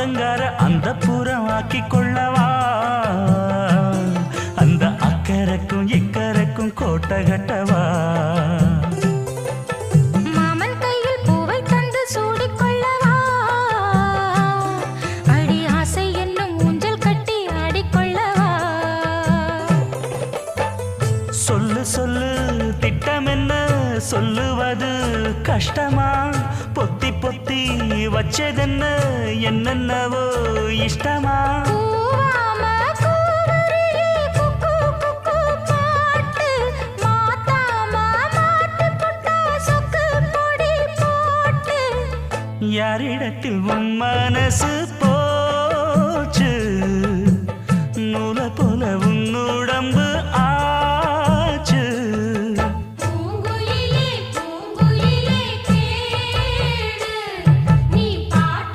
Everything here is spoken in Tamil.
ஆத்தங்கார அந்த புறம் ஆக்கி கொள்ளவா அந்த அக்கறைக்கும் இக்கரைக்கும் கோட்டை கட்டவா மாமன் கையில் பூவை தந்து சூடிக்கொள்ளவா அடி ஆசை என்னும் ஊஞ்சல் கட்டி ஆடிக்கொள்ளவா சொல்லு சொல்லு திட்டம் என்ன சொல்லுவது கஷ்டமா பொத்தி பொத்தி வச்சதென்ன என்னென்னவோ இஷ்டமா கூவாம கூவருளி குக்கு குக்கு பாட்டு மாத்தாம மாட்டு புட்டா சொக்கு பொடி போட்டு யாரிடத்தில் உன் மனசு போ